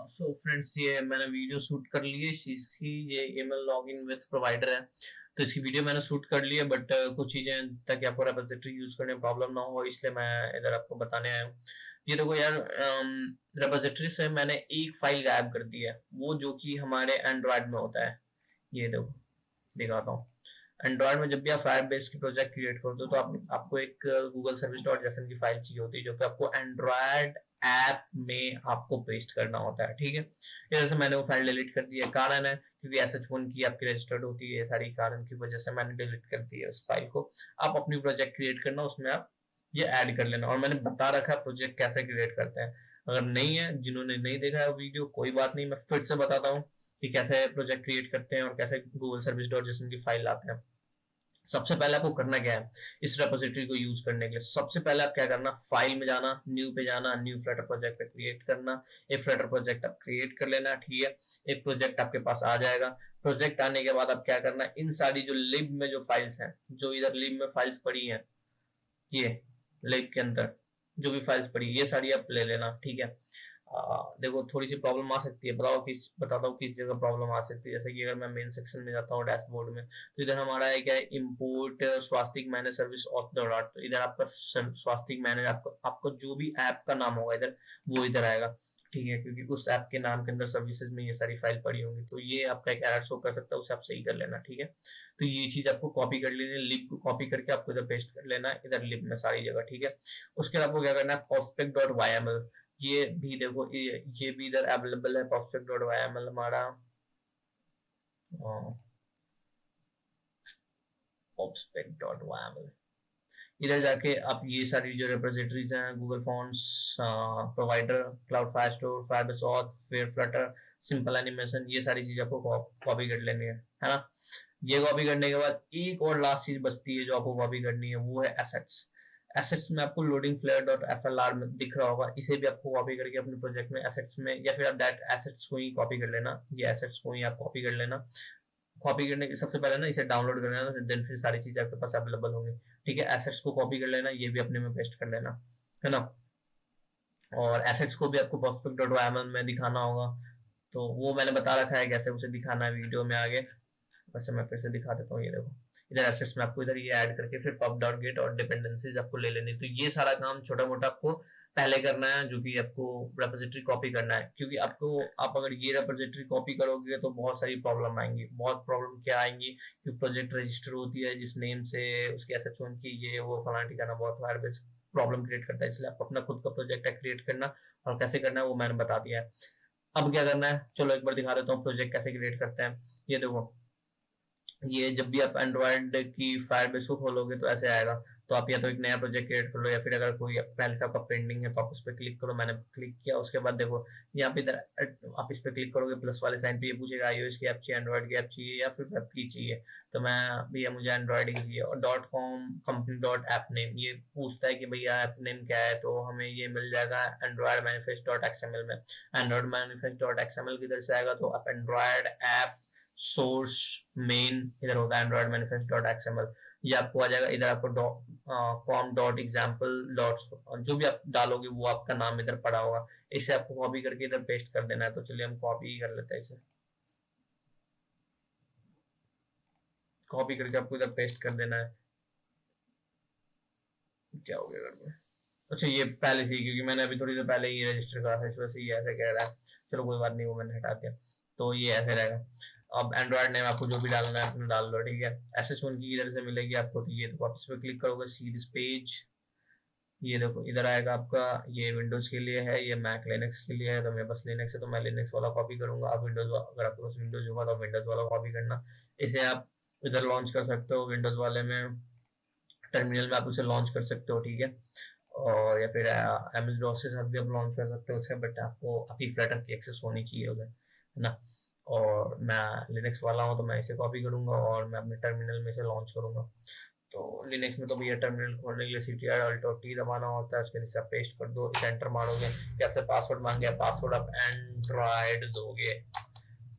So friends, ये मैंने video shoot कर ली है इस चीज की। ये ईमेल लॉगिन विद प्रोवाइडर है, तो इसकी वीडियो मैंने शूट कर ली है। बट कुछ चीजें ताकि आपको रेपोजिटरी यूज करने में प्रॉब्लम ना हो, इसलिए मैं इधर आपको बताने आया हूँ। ये देखो यार, रेपोजिटरी से मैंने एक फाइल गायब कर दी है, वो जो कि हमारे एंड्रॉयड में होता है। ये देखो, दिखाता हूँ। एंड्रॉयड में जब भी आप फायरबेस की प्रोजेक्ट क्रिएट करते हो तो आपको एक गूगल सर्विस डॉट जेसन की फाइल चाहिए होती है, जो कि आपको एंड्रॉयड ऐप में आपको पेस्ट करना होता है। ठीक है, इधर से मैंने वो फाइल डिलीट कर दी है। कारण है क्योंकि SH1 की आपकी रजिस्टर्ड होती है, ये सारी कारण की वजह से मैंने डिलीट कर दी है उस फाइल को। आप अपनी प्रोजेक्ट क्रिएट करना, उसमें आप ये ऐड कर लेना। और मैंने बता रखा है प्रोजेक्ट कैसे क्रिएट करते हैं। अगर नहीं है, जिन्होंने नहीं देखा है वीडियो, कोई बात नहीं, मैं फिर से बताता हूँ कि कैसे प्रोजेक्ट क्रिएट करते हैं और कैसे गूगल सर्विस डॉट जेसन की फाइल लाते हैं। सबसे पहले आपको करना क्या है इस रेपोजिटरी को यूज करने के लिए? सबसे पहले आप क्या करना, फाइल में जाना, न्यू पे जाना, न्यू फ्लटर प्रोजेक्ट पे क्रिएट करना। एक फ्लटर प्रोजेक्ट आप क्रिएट कर लेना। ठीक है, एक प्रोजेक्ट आपके पास आ जाएगा। प्रोजेक्ट आने के बाद आप क्या करना, इन सारी जो लिब में जो फाइल्स हैं, जो इधर लिब में फाइल्स पड़ी हैं, ये लिब के अंदर जो भी फाइल्स पड़ी, ये सारी आप ले लेना। ठीक है, देखो थोड़ी सी प्रॉब्लम आ सकती है, बताता हूँ किस जगह प्रॉब्लम आ सकती है। जैसे कि अगर मैं मेन सेक्शन में जाता हूँ डैशबोर्ड में, तो इधर हमारा है क्या है, import Swastik manage service of the dot. तो इधर आपका स्वास्तिक मैनेज, आपको जो भी ऐप का नाम होगा इधर, वो इधर आएगा। ठीक है, क्योंकि उस ऐप के नाम के अंदर सर्विसेज में ये सारी फाइल पड़ी होंगी, तो ये आपका एक एरर शो कर सकता है, उसे आप सही कर लेना। ठीक है, तो ये चीज आपको कॉपी कर लेनी है, लिब को कॉपी करके आपको इधर पेस्ट कर लेना है, इधर लिब में सारी जगह। ठीक है, उसके बाद आपको क्या करना है, prospect डॉट YML, ये भी देखो, ये भी इधर अवेलेबल है, prospect डॉट YML हमारा। prospect डॉट YML, इधर जाके आप ये सारी जो रिपोजिटरीज हैं, Google fonts, provider, cloud Firestore, Firebase auth, फिर फ्लटर, सिंपल एनिमेशन, ये सारी चीज आपको कॉपी कर लेनी है ना। ये कॉपी करने के बाद एक और लास्ट चीज बचती है जो आपको कॉपी करनी है, वो है एसेट्स। एसेट्स में आपको लोडिंग फ्लेयर डॉट FLR में दिख रहा होगा, इसे भी आपको कॉपी करके अपने प्रोजेक्ट में एसेट्स में, या फिर आप डायरेक्ट एसेट्स को ही कॉपी कर लेना। ये एसेट्स को ही आप कॉपी कर लेना। कॉपी करने के सबसे पहले ना इसे डाउनलोड कर लेना, देन फिर सारी चीजें आपके पास अवेलेबल होंगी। ठीक है, एसेट्स को कॉपी कर लेना, ये भी अपने में पेस्ट कर लेना, है ना। और एसेट्स को भी आपको prospect डॉट YML में दिखाना होगा, तो वो मैंने बता रखा है कैसे उसे दिखाना है वीडियो में आगे। वैसे मैं फिर से दिखा देता हूँ। ये देखो, इधर एसेट्स में आपको इधर ये ऐड करके फिर pub डॉट गेट और डिपेंडेंसीज आपको ले लेनी। तो ये सारा काम छोटा मोटा आपको पहले करना है, जो कि आपको रेपोजिटरी कॉपी करना है। क्योंकि आप अगर ये रेपोजिटरी कॉपी करोगे तो बहुत सारी प्रॉब्लम आएंगी। बहुत प्रॉब्लम क्या आएंगी कि प्रोजेक्ट रजिस्टर होती है जिस नेम से, उसकी SH1 की, ये वो फलाना ठिकाना, बहुत फायरबेस प्रॉब्लम क्रिएट करता है। इसलिए आपको अपना खुद का प्रोजेक्ट है क्रिएट करना, और कैसे करना है वो मैंने बता दिया है। अब क्या करना है, चलो एक बार दिखा देता हूँ प्रोजेक्ट कैसे क्रिएट करते हैं। ये देखो, ये जब भी आप एंड्रॉयड की फायरबेस को खोलोगे तो ऐसे आएगा। तो आप या तो एक नया प्रोजेक्ट क्रिएट कर लो, या फिर अगर कोई पहले से आपका पेंडिंग है तो आप उस पर क्लिक करो। मैंने क्लिक किया, उसके बाद देखो यहाँ पे इधर आप इस पर क्लिक करोगे, प्लस वाले साइन पे ये पूछेगा iOS की ऐप चाहिए, एंड्रॉयड की ऐप चाहिए, या फिर वेब की चाहिए। तो मैं भैया मुझे एंड्रॉयड की चाहिए। और .com company dot app name, ये पूछता है कि भैया ऐप नेम क्या है, तो हमें ये मिल जाएगा एंड्रॉयड मैनिफेस्ट डॉट XML में। एंड्रॉयड मैनिफेस्ट डॉट XML किधर से आएगा, तो आप एंड्रॉयड ऐप सोर्स मेन इधर होगा एंड्रॉयड मैनिफेस्ट डॉट XML, ये आपको आ जाएगा। इधर आपको कॉम डॉट एग्जाम्पल डॉट, जो भी आप डालोगे वो आपका नाम इधर पड़ा होगा। इसे आपको कॉपी करके इधर पेस्ट कर देना है। तो चलिए हम कॉपी कर लेते हैं इसे। कॉपी करके आपको इधर पेस्ट कर देना है। क्या हो गया घर में? अच्छा, ये पहले से ही, क्योंकि मैंने अभी थोड़ी देर पहले ही रजिस्टर करा था, इस वजह से ये ऐसे कह रहा है। चलो कोई बात नहीं, वो मैंने हटा दिया। तो ये ऐसे रहेगा। अब एंड्रॉयड नेम आपको जो भी डालना है अपना डाल लो। ठीक है, SH1 की इधर से मिलेगी आपको, तो ये तो आप इस पर क्लिक करोगे, सी दिस पेज। ये देखो इधर आएगा आपका, ये विंडोज के लिए है, ये मैक लिनक्स के लिए है। तो मेरे पास लिनक्स है तो मैं लिनक्स वाला कॉपी करूंगा। आप विंडोज, अगर आपके पास विंडोज होगा तो विंडोज वाला कॉपी करना। इसे आप इधर लॉन्च कर सकते हो विंडोज वाले में, टर्मिनल में आप उसे लॉन्च कर सकते हो। ठीक है, और या फिर एमएस डॉस के साथ भी आप लॉन्च कर सकते हो उसे, बट आपको अभी फ्लटर की एक्सेस होनी चाहिए उधर, है ना। और मैं लिनक्स वाला हूँ तो मैं इसे कॉपी करूंगा और मैं अपने टर्मिनल में इसे लॉन्च करूंगा। तो लिनक्स में तो भैया टर्मिनल खोलने के लिए CTR अल्ट और T दबाना होता है। उसके नीचे आप पेस्ट कर दो, एंटर मारोगे कि आपसे पासवर्ड मांग गया, पासवर्ड आप एंड्रॉइड दोगे।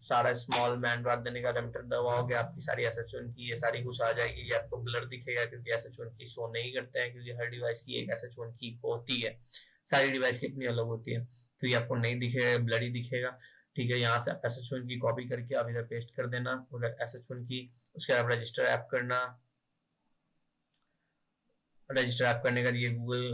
सारा स्मॉल में एंड्रॉइड देने का एंटर दबाओगे, आपकी सारी SH1 की ये सारी कुछ आ जाएगी। ये आपको ब्लर दिखेगा क्योंकि SH1 की शो नहीं करते हैं, क्योंकि हर डिवाइस की एक SH1 की होती है, सारी डिवाइस की अपनी अलग होती है। तो ये आपको नहीं दिखेगा, ब्लडी दिखेगा। ठीक है, यहाँ से आप SH1 की कॉपी करके आप इधर पेस्ट कर देना, उधर SH1 की। उसके बाद रजिस्टर ऐप करना। रजिस्टर ऐप करने का ये Google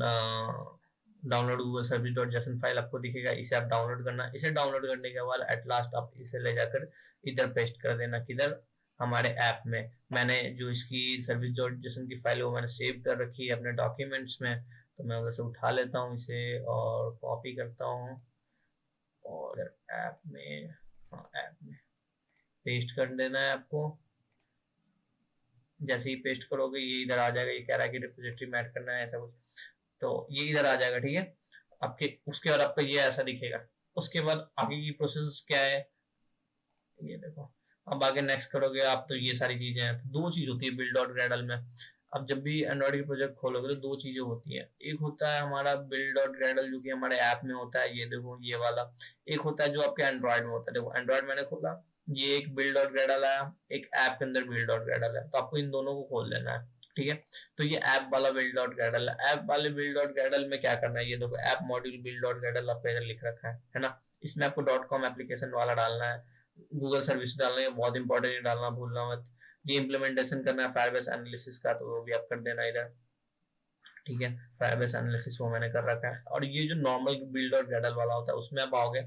download Google service dot JSON file आपको दिखेगा, इसे आप डाउनलोड करना। इसे डाउनलोड करने के बाद एट लास्ट आप इसे ले जाकर इधर पेस्ट कर देना, किधर, हमारे ऐप में। मैंने जो इसकी सर्विस डॉट जेसन की फाइल वो मैंने सेव कर रखी है अपने डॉक्यूमेंट्स में, तो मैं उधर से उठा लेता हूँ इसे और कॉपी करता हूँ और ऐप में, हाँ ऐप में पेस्ट कर देना है आपको। जैसे ही पेस्ट करोगे ये इधर आ जाएगा, ये कह रहा है कि रिपोजिटरी में ऐड करना है ऐसा कुछ, तो ये इधर आ जाएगा। ठीक है, आपके उसके बाद आपका ये ऐसा दिखेगा। उसके बाद आगे की प्रोसेस क्या है, ये देखो। अब आगे नेक्स्ट करोगे आप तो ये सारी चीजें हैं। दो चीज होती है बिल्ड डॉट ग्रेडल में। अब जब भी एंड्रॉइड की प्रोजेक्ट खोलोगे तो दो चीजें होती हैं। एक होता है हमारा बिल्ड डॉट ग्रेडल जो कि हमारे ऐप में होता है, ये देखो ये वाला। एक होता है जो आपके एंड्रॉइड में होता है। देखो एंड्रॉइड मैंने खोला, ये एक बिल्ड डॉट ग्रेडल है, एक ऐप के अंदर बिल्ड डॉट ग्रेडल है, तो आपको इन दोनों को खोल लेना है। ठीक है, तो ये ऐप वाला बिल्ड डॉट ग्रेडल है। ऐप वाले बिल्ड डॉट ग्रेडल में क्या करना है, ये देखो app module build dot Gradle आपको इधर लिख रखा है ना। इसमें आपको डॉट कॉम एप्लीकेशन वाला डालना है, गूगल सर्विस डालना है, बहुत इंपॉर्टेंट है, डालना भूलना मत। ये इम्प्लीमेंटेशन करना है फायरबेस एनालिसिस का, तो वो भी आप कर देना इधर। ठीक है, फायरबेस एनालिसिस वो मैंने कर रखा है। और ये जो नॉर्मल बिल्ड और ग्रेडल वाला होता है उसमें आप आओगे,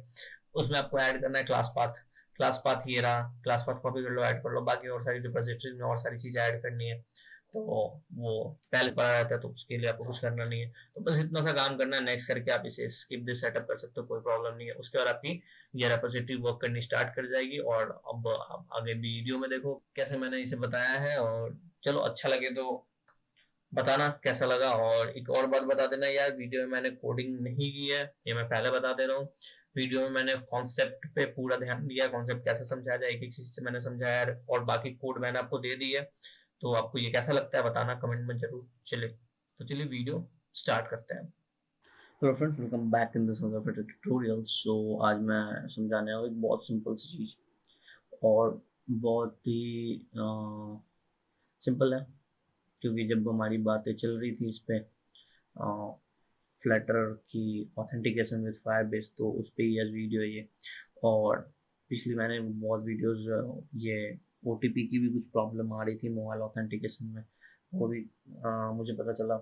उसमें आपको ऐड करना है क्लास पाथ। क्लास पाथ ये रहा, क्लास पाथ कॉपी कर लो, ऐड कर लो। बाकी और सारी रिपोजिटरी में और सारी चीजें ऐड करनी है, तो वो पहले पड़ा रहता है, तो उसके लिए आपको कुछ करना नहीं है। तो बस इतना सा काम करना है, नेक्स्ट करके आप इसे स्किप दिस सेटअप कर सकते हो, कोई प्रॉब्लम नहीं है। उसके बाद आपकी ये रेपोजिटरी वर्क करनी स्टार्ट कर जाएगी। और अब आप आगे वीडियो में देखो कैसे मैंने इसे बताया है। और चलो अच्छा लगे तो बताना कैसा लगा। और एक और बात बता देना यार, वीडियो में मैंने कोडिंग नहीं की है, ये मैं पहले बता दे रहा हूँ। वीडियो में मैंने कॉन्सेप्ट पे पूरा ध्यान दिया, कॉन्सेप्ट कैसे समझाया जाए, एक एक चीज से मैंने समझाया है, और बाकी कोड मैंने आपको दे दी है। तो आपको ये कैसा लगता है बताना कमेंट में जरूर। चलिए तो चलिए वीडियो स्टार्ट करते हैं। तो friends welcome back in this another tutorial. So आज मैं समझाने वाला एक बहुत सिंपल सी चीज, और बहुत ही सिंपल है, क्योंकि जब हमारी बातें चल रही थी इस पे फ्लटर की ऑथेंटिकेशन विद फायरबेस, तो उस पर ही आज वीडियो है ये। और पिछली मैंने बहुत वीडियोस ये OTP की भी कुछ प्रॉब्लम आ रही थी मोबाइल ऑथेंटिकेशन में, वो भी मुझे पता चला,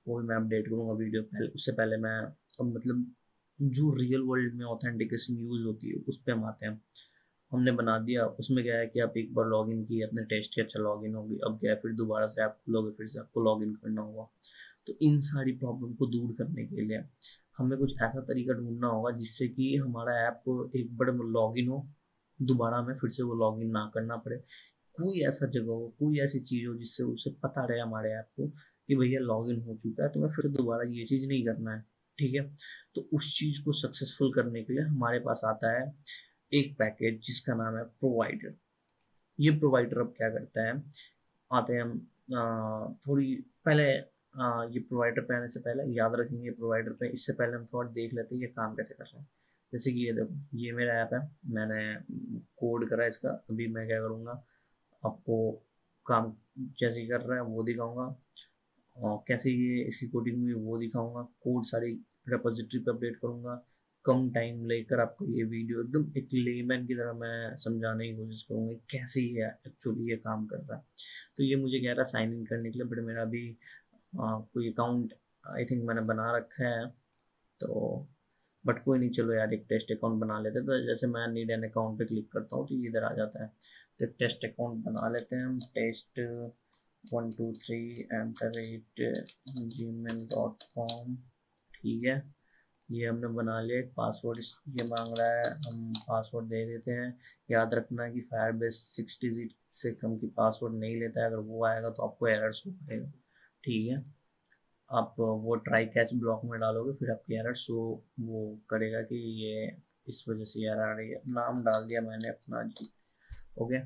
वो भी मैं अपडेट करूँगा वीडियो। पहले उससे पहले मैं अब मतलब जो रियल वर्ल्ड में ऑथेंटिकेशन यूज़ होती है उस पर हम आते हैं। हमने बना दिया, उसमें क्या है कि आप एक बार लॉगिन किए अपने टेस्ट के, अच्छा लॉगिन होगी, अब क्या है फिर दोबारा से आप खोलोगे, फिर से आपको लॉगिन करना होगा। तो इन सारी प्रॉब्लम को दूर करने के लिए हमें कुछ ऐसा तरीका ढूंढना होगा जिससे कि हमारा ऐप एक बार लॉगिन हो, दोबारा हमें फिर से वो लॉगिन ना करना पड़े। कोई ऐसा जगह हो, कोई ऐसी चीज़ हो जिससे उसे पता रहे हमारे ऐप को कि भैया लॉगिन हो चुका है, तो मैं फिर दोबारा ये चीज़ नहीं करना है। ठीक है, तो उस चीज़ को सक्सेसफुल करने के लिए हमारे पास आता है एक पैकेज जिसका नाम है प्रोवाइडर। ये प्रोवाइडर अब क्या करता है, आते हैं हम थोड़ी पहले ये प्रोवाइडर पे आने से पहले याद रखेंगे प्रोवाइडर पे, इससे पहले हम थोड़ा देख लेते हैं ये काम कैसे कर रहा है। जैसे कि ये देखो, ये मेरा ऐप है, मैंने कोड करा है इसका। अभी मैं क्या करूँगा, आपको काम जैसे कर रहा है वो दिखाऊंगा, और कैसे ये इसकी कोडिंग हुई वो दिखाऊंगा, कोड सारी रेपोजिटरी पे अपडेट करूंगा। कम टाइम लेकर आपको ये वीडियो एकदम एक लेमैन की तरह मैं समझाने की कोशिश करूंगा कैसे ये एक्चुअली ये काम कर रहा है। तो ये मुझे कह रहा है साइन इन करने के लिए, बट मेरा अभी कोई अकाउंट आई थिंक मैंने बना रखा है, तो बट कोई नहीं, चलो यार एक टेस्ट अकाउंट बना लेते हैं। तो जैसे मैं नीड एन अकाउंट पे क्लिक करता हूँ तो ये इधर आ जाता है। तो टेस्ट अकाउंट बना लेते हैं हम, टेस्ट 123@gmail.com। ठीक है, ये हमने बना लिया। एक पासवर्ड ये मांग रहा है, हम पासवर्ड दे देते हैं। याद रखना है कि फायरबेस 6 डिजिट से कम की पासवर्ड नहीं लेता है, अगर वो आएगा तो आपको एरर शो करेगा। ठीक है, आप वो ट्राई कैच ब्लॉक में डालोगे फिर आपकी एरर शो वो करेगा कि ये इस वजह से एरर आ रही है। नाम डाल दिया मैंने अपना जी। ओके,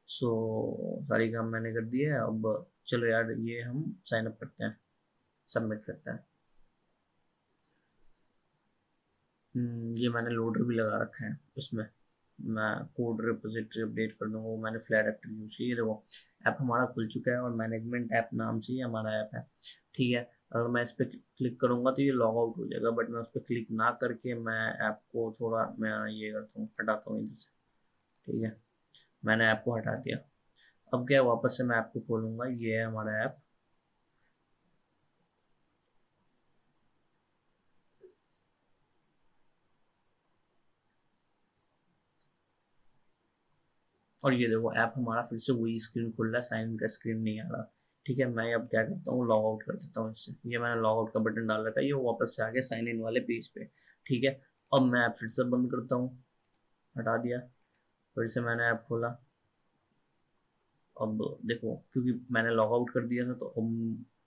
सो सारी काम मैंने कर दिया है। अब चलो यार ये हम साइन अप करते हैं, सबमिट करते हैं। ये मैंने लोडर भी लगा रखा है, उसमें मैं कोड रिपोजिटरी अपडेट कर दूंगा, वो मैंने फ्लैट एक्टर यूज किया। ये देखो ऐप हमारा खुल चुका है और मैनेजमेंट ऐप नाम से ही हमारा ऐप है। ठीक है, अगर मैं इस पर क्लिक करूँगा तो ये लॉग आउट हो जाएगा, बट मैं उस पर क्लिक ना करके मैं ऐप को थोड़ा मैं ये करता हूँ, हटाता हूँ इधर से। ठीक है, मैंने ऐप को हटा दिया। अब क्या है, वापस से मैं ऐप को खोलूँगा, ये है हमारा ऐप। और ये देखो ऐप हमारा फिर से वही स्क्रीन खुल रहा है, साइन इन का स्क्रीन नहीं आ रहा। ठीक है, मैं अब क्या करता हूँ, लॉग आउट कर देता हूँ इससे। ये मैंने लॉग आउट का बटन डाल रखा है, ये वापस से आ गया साइन इन वाले पेज पे। ठीक है, अब मैं ऐप फिर से बंद करता हूँ, हटा दिया, फिर से मैंने ऐप खोला। अब देखो क्योंकि मैंने लॉग आउट कर दिया था, तो अब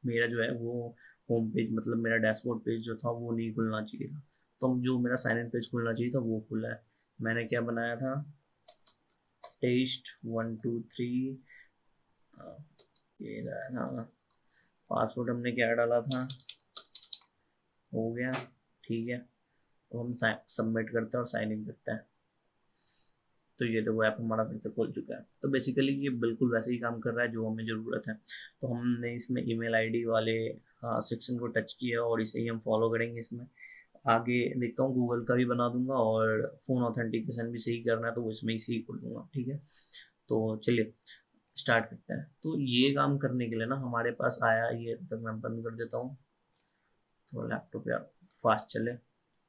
मेरा जो है वो होम पेज, मतलब मेरा डैशबोर्ड पेज जो था वो नहीं खुलना चाहिए था। तो जो मेरा साइन इन पेज खुलना चाहिए था वो खुला है। मैंने क्या बनाया था, टेस्ट 1 2 3, ये रहा ना, पासवर्ड हमने क्या डाला था, हो गया। ठीक है, तो हम सबमिट करते हैं और साइन इन करते हैं। तो ये देखो ऐप हमारा फिर से खुल चुका है। तो बेसिकली ये बिल्कुल वैसे ही काम कर रहा है जो हमें ज़रूरत है। तो हमने इसमें ईमेल आईडी वाले सेक्शन को टच किया और इसे ही हम फॉलो करेंगे। इसमें आगे देखता हूँ, गूगल का भी बना दूंगा और फ़ोन ऑथेंटिकेशन भी सही करना है तो वो इसमें ही सही कर दूंगा। ठीक है, तो चलिए स्टार्ट करते हैं। तो ये काम करने के लिए ना हमारे पास आया, ये तब तक मैं बंद कर देता हूँ, तो लैपटॉप यार फास्ट चले,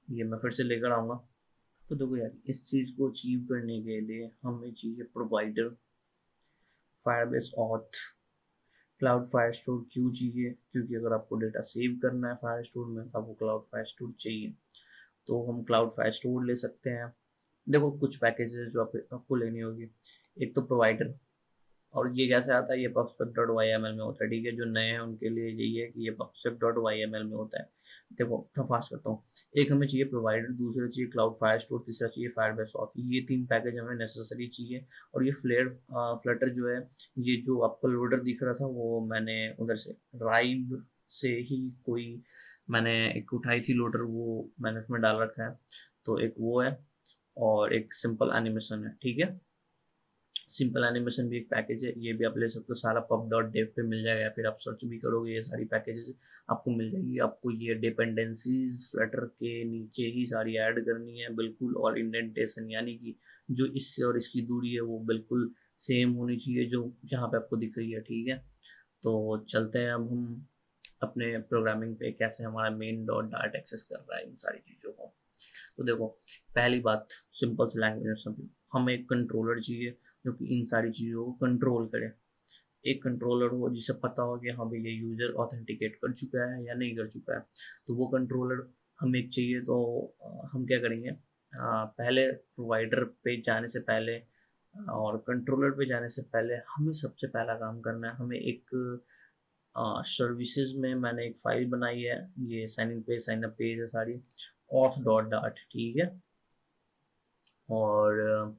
ये मैं फिर से लेकर आऊँगा। तो देखो यार, इस चीज़ को अचीव करने के लिए हमें चाहिए provider, Firebase auth, cloud fire store. क्यों चाहिए, क्योंकि अगर आपको डेटा सेव करना है फायर स्टोर में तो आपको क्लाउड फायर स्टोर चाहिए। तो हम क्लाउड फायर स्टोर ले सकते हैं। देखो कुछ पैकेजेस जो आपको लेनी होगी, एक तो प्रोवाइडर, और ये कैसे आता है, ये पब्सपेक डॉट वाई एम एल में होता है। ठीक है, जो नए हैं उनके लिए यही है कि ये पब्सपेक डॉट वाई एम एल में होता है। देखो तो फास्ट करता हूँ, एक हमें चाहिए प्रोवाइडर, दूसरा चाहिए क्लाउड फायर स्टोर, तीसरा चाहिए फायरबेस ऑथ। ये 3 पैकेज हमें नेसेसरी चाहिए। और ये फ्लटर जो है, ये जो आपको लोडर दिख रहा था वो मैंने उधर से राइब से ही कोई मैंने एक उठाई थी लोडर, वो मैंने उसमें डाल रखा है। तो एक वो है और एक सिंपल एनिमेशन है। ठीक है, सिंपल एनिमेशन भी एक पैकेज है, ये भी आप ले सकते हो, सारा पब डॉट डेव पे मिल जाएगा, या फिर आप सर्च भी करोगे ये सारी पैकेजेस आपको मिल जाएगी। आपको ये डिपेंडेंसीज फ्लटर के नीचे ही सारी ऐड करनी है बिल्कुल, और इंडेंटेशन यानी कि जो इससे और इसकी दूरी है वो बिल्कुल सेम होनी चाहिए जो जहाँ पे आपको दिख रही है। ठीक है, तो चलते हैं अब हम अपने प्रोग्रामिंग पे, कैसे हमारा मेन डॉट डाट एक्सेस कर रहा है इन सारी चीज़ों को। तो देखो पहली बात, सिंपल से लैंग्वेज में समझो, हमें एक कंट्रोलर चाहिए जो कि इन सारी चीज़ों को कंट्रोल करे। एक कंट्रोलर हो जिसे पता हो कि हाँ भाई ये यूज़र ऑथेंटिकेट कर चुका है या नहीं कर चुका है, तो वो कंट्रोलर हमें एक चाहिए। तो हम क्या करेंगे, पहले प्रोवाइडर पे जाने से पहले और कंट्रोलर पे जाने से पहले हमें सबसे पहला काम करना है, हमें एक सर्विसेज में मैंने एक फाइल बनाई है, ये sign in page sign up page है सारी, ऑथ डॉट डाट। ठीक है, और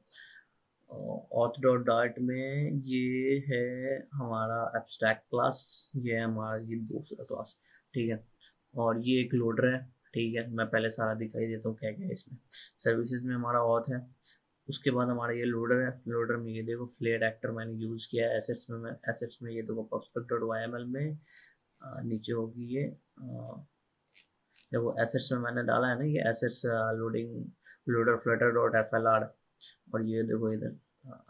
ऑथ डॉट डाट में ये है हमारा एब्स्ट्रैक्ट क्लास, ये है हमारा ये दूसरा क्लास। ठीक है, और ये एक लोडर है। ठीक है, मैं पहले सारा दिखाई देता हूँ क्या क्या है इसमें। सर्विसेज में हमारा ऑथ है, उसके बाद हमारा ये लोडर है। लोडर में ये देखो फ्लेयर एक्टर मैंने यूज़ किया है। एसेट्स में ये देखो पब्सपेक डॉट वाई एम एल में नीचे होगी ये देखो एसेट्स में मैंने डाला है ना, ये assets loading loader Flutter dot F L R, और ये देखो इधर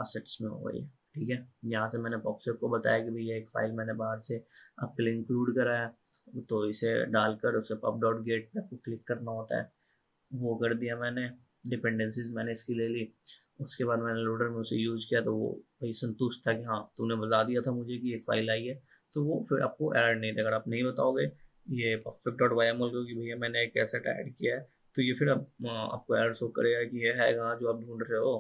असेट्स में होगा ये। ठीक है, यहाँ से मैंने पॉक्सर को बताया कि भैया एक फाइल मैंने बाहर से आपके लिए इंक्लूड करा है, तो इसे डालकर उसे पब डॉट गेट पे आपको क्लिक करना होता है, वो कर दिया मैंने। डिपेंडेंसीज मैंने इसकी ले ली, उसके बाद मैंने लोडर में उसे यूज़ किया, तो वो भाई संतुष्ट था कि हाँ तूने बता दिया था मुझे कि एक फ़ाइल आई है, तो वो फिर आपको एरर नहीं देगा। अगर आप नहीं बताओगे ये public dot Y M L को कि भैया मैंने एक ऐसा ऐड किया है, तो ये फिर आपको एरर शो करेगा कि ये है कहाँ जो आप ढूंढ रहे हो।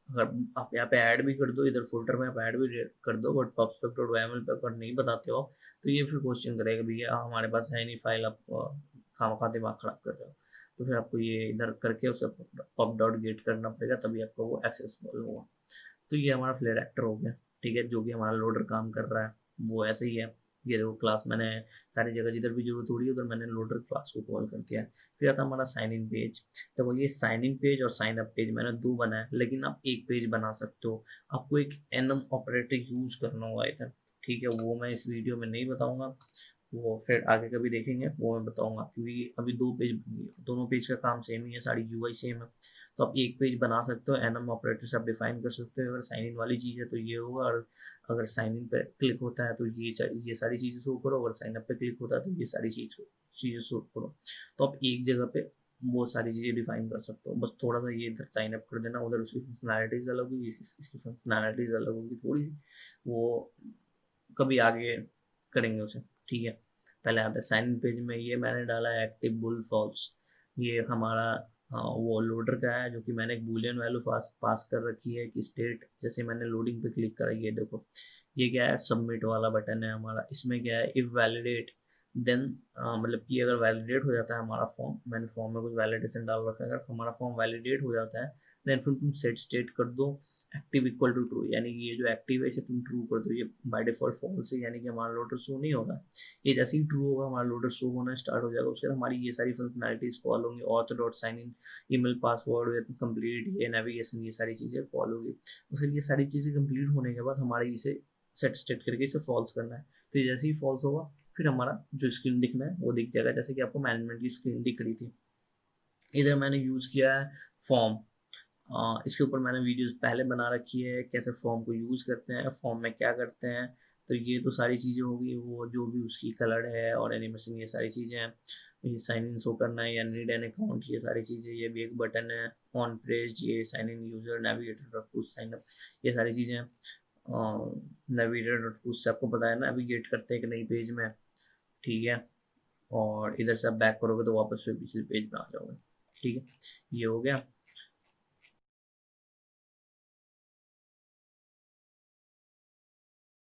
अगर आप यहाँ पे ऐड भी कर दो, इधर फोल्डर में आप ऐड भी कर दो, but public dot Y M L पे अगर नहीं बताते हो तो ये फिर क्वेश्चन करेगा भैया हमारे पास है नहीं फाइल, आप खामखा दिमाग खराब कर रहे हो। तो फिर आपको ये इधर करके उसे पब डॉट गेट करना पड़ेगा, तभी आपको वो एक्सेसिबल होगा। तो ये हमारा फ्लेयर एक्टर हो गया। ठीक है, जो कि हमारा लोडर काम कर रहा है वो ऐसे ही है। ये देखो क्लास मैंने सारी जगह जिधर भी जरूरत हो रही है उधर मैंने लोडर क्लास को कॉल कर दिया है। फिर आता हमारा साइन इन पेज। देखो ये साइन इन पेज और साइन अप पेज मैंने दो बनाया, लेकिन आप एक पेज बना सकते हो। आपको एक एनम ऑपरेटर यूज करना होगा इधर। ठीक है, वो मैं इस वीडियो में नहीं बताऊंगा, वो फिर आगे कभी देखेंगे, वो मैं बताऊंगा, क्योंकि अभी 2 पेज बन गए, दोनों पेज का काम सेम ही है, सारी यूआई सेम है। तो आप एक पेज बना सकते हो, एनम ऑपरेटर से आप डिफाइन कर सकते हो। अगर साइन इन वाली चीज़ है तो ये होगा, और अगर साइन इन पे क्लिक होता है तो ये सारी चीज़ें शो करो, अगर साइन अप पे क्लिक होता है तो ये सारी चीज़ें शो करो। तो आप एक जगह पे वो सारी चीज़ें डिफाइन कर सकते हो। बस थोड़ा सा ये इधर साइन अप कर देना, उधर उसकी फंक्शनैलिटीज़ अलग होगी, इसकी फंक्शनैलिटीज़ अलग होगी थोड़ी सी, वो कभी आगे करेंगे उसे। ठीक है, पहले आता है साइन इन पेज में, ये मैंने डाला है एक्टिव बुल फॉल्स। ये हमारा वो लोडर का है, जो कि मैंने एक बूलियन वैल्यू पास कर रखी है कि स्टेट, जैसे मैंने लोडिंग पे क्लिक करा, ये देखो ये क्या है, सबमिट वाला बटन है हमारा। इसमें क्या है, इफ वैलिडेट देन, मतलब कि अगर वैलिडेट हो जाता है हमारा फॉर्म, मैंने फॉर्म में कुछ वैलिडेशन डाल रखा है, अगर हमारा फॉर्म वैलिडेट हो जाता है देन फिर तुम सेट स्टेट कर दो एक्टिव इक्वल टू ट्रू, यानी कि ये जो एक्टिव है इसे तुम ट्रू कर दो। ये बाय डिफॉल्ट फॉल्स है, यानी कि हमारा लोडर शो नहीं होगा। ये जैसे ही ट्रू होगा हमारा लोडर शो होना स्टार्ट हो जाएगा, उसके बाद हमारी ये सारी फंक्शनैलिटीज कॉल होंगी, auth dot sign in, email password complete, ये नेविगेशन, ये सारी चीज़ें कॉल होगी। फिर ये सारी चीज़ें कंप्लीट होने के बाद हमारे इसे सेट स्टेट करके इसे फॉल्स करना है। तो जैसे ही फॉल्स होगा फिर हमारा जो स्क्रीन दिखना है वो दिख जाएगा, जैसे कि आपको मैनेजमेंट की स्क्रीन दिख रही थी। इधर मैंने यूज़ किया है फॉर्म। इसके ऊपर मैंने वीडियोस पहले बना रखी है, कैसे फॉर्म को यूज़ करते हैं, फॉर्म में क्या करते हैं। तो ये तो सारी चीज़ें होगी, वो जो भी उसकी कलर है और एनिमेशन, ये सारी चीज़ें हैं। ये साइन इन शो करना है या नीड एन अकाउंट, ये सारी चीज़ें, ये भी एक बटन है ऑन प्रेज, ये sign in user navigator dot push sign up, ये सारी चीज़ें हैं। नेविगेटर डॉट पुश से आपको पता है नेविगेट करते हैं एक नई पेज में। ठीक है, और इधर से आप बैक करोगे तो वापस से पिछले पेज में आ जाओगे। ठीक है, ये हो गया।